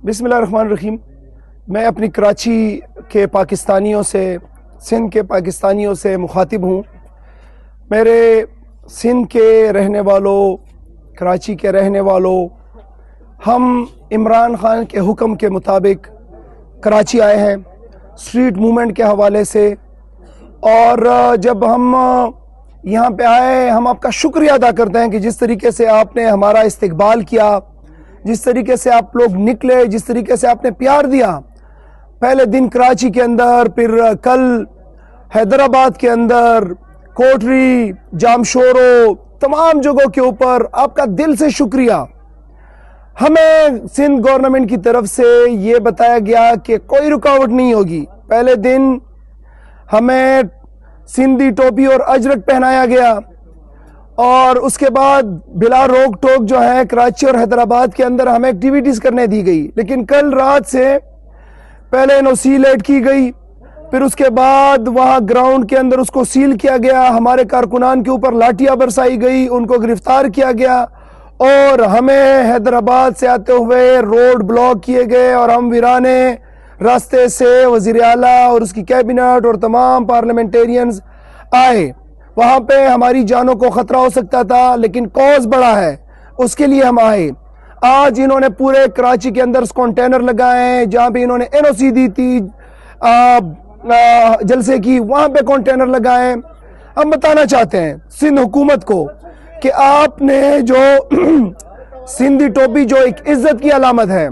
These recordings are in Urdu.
بسم اللہ الرحمن الرحیم۔ میں اپنی کراچی کے پاکستانیوں سے، سندھ کے پاکستانیوں سے مخاطب ہوں۔ میرے سندھ کے رہنے والوں، کراچی کے رہنے والوں، ہم عمران خان کے حکم کے مطابق کراچی آئے ہیں اسٹریٹ موومنٹ کے حوالے سے، اور جب ہم یہاں پہ آئے ہم آپ کا شکریہ ادا کرتے ہیں کہ جس طریقے سے آپ نے ہمارا استقبال کیا، جس طریقے سے آپ لوگ نکلے، جس طریقے سے آپ نے پیار دیا۔ پہلے دن کراچی کے اندر، پھر کل حیدرآباد کے اندر، کوٹری، جامشورو، تمام جگہوں کے اوپر آپ کا دل سے شکریہ۔ ہمیں سندھ گورنمنٹ کی طرف سے یہ بتایا گیا کہ کوئی رکاوٹ نہیں ہوگی۔ پہلے دن ہمیں سندھی ٹوپی اور اجرک پہنایا گیا، اور اس کے بعد بلا روک ٹوک جو ہے کراچی اور حیدرآباد کے اندر ہمیں ایکٹیویٹیز کرنے دی گئی۔ لیکن کل رات سے پہلے NOC لیٹ کی گئی، پھر اس کے بعد وہاں گراؤنڈ کے اندر اس کو سیل کیا گیا، ہمارے کارکنان کے اوپر لاٹھیاں برسائی گئی، ان کو گرفتار کیا گیا، اور ہمیں حیدرآباد سے آتے ہوئے روڈ بلاک کیے گئے، اور ہم ویرانے راستے سے وزیر اعلیٰ اور اس کی کیبنٹ اور تمام پارلیمنٹیرینز آئے۔ وہاں پہ ہماری جانوں کو خطرہ ہو سکتا تھا، لیکن کوز بڑا ہے، اس کے لیے ہم آئے۔ آج انہوں نے پورے کراچی کے اندر کنٹینر لگائے ہیں، جہاں پہ انہوں نے NOC دی تھی جلسے کی، وہاں پہ کنٹینر لگائے ہیں۔ ہم بتانا چاہتے ہیں سندھ حکومت کو کہ آپ نے جو سندھی ٹوپی جو ایک عزت کی علامت ہے،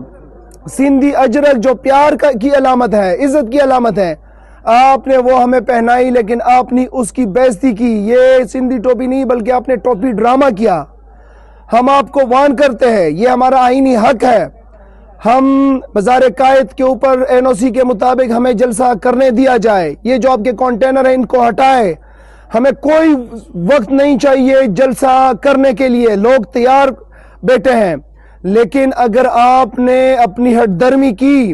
سندھی اجرک جو پیار کی علامت ہے، عزت کی علامت ہے، آپ نے وہ ہمیں پہنائی، لیکن آپ نے اس کی بےعزتی کی۔ یہ سندھی ٹوپی نہیں بلکہ آپ نے ٹوپی ڈرامہ کیا۔ ہم آپ کو وارن کرتے ہیں، یہ ہمارا آئینی حق ہے۔ ہم بازار قائد کے اوپر NOC کے مطابق ہمیں جلسہ کرنے دیا جائے۔ یہ جو آپ کے کنٹینر ہیں ان کو ہٹائے، ہمیں کوئی وقت نہیں چاہیے جلسہ کرنے کے لیے، لوگ تیار بیٹھے ہیں۔ لیکن اگر آپ نے اپنی ہٹ درمی کی،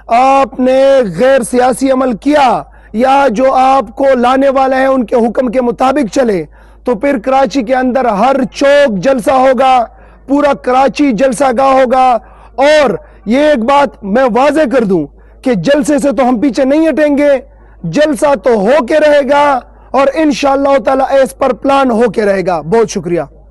آپ نے غیر سیاسی عمل کیا، یا جو آپ کو لانے والے ہیں ان کے حکم کے مطابق چلے، تو پھر کراچی کے اندر ہر چوک جلسہ ہوگا، پورا کراچی جلسہ گاہ ہوگا۔ اور یہ ایک بات میں واضح کر دوں کہ جلسے سے تو ہم پیچھے نہیں ہٹیں گے، جلسہ تو ہو کے رہے گا، اور انشاءاللہ تعالی ایس پر پلان ہو کے رہے گا۔ بہت شکریہ۔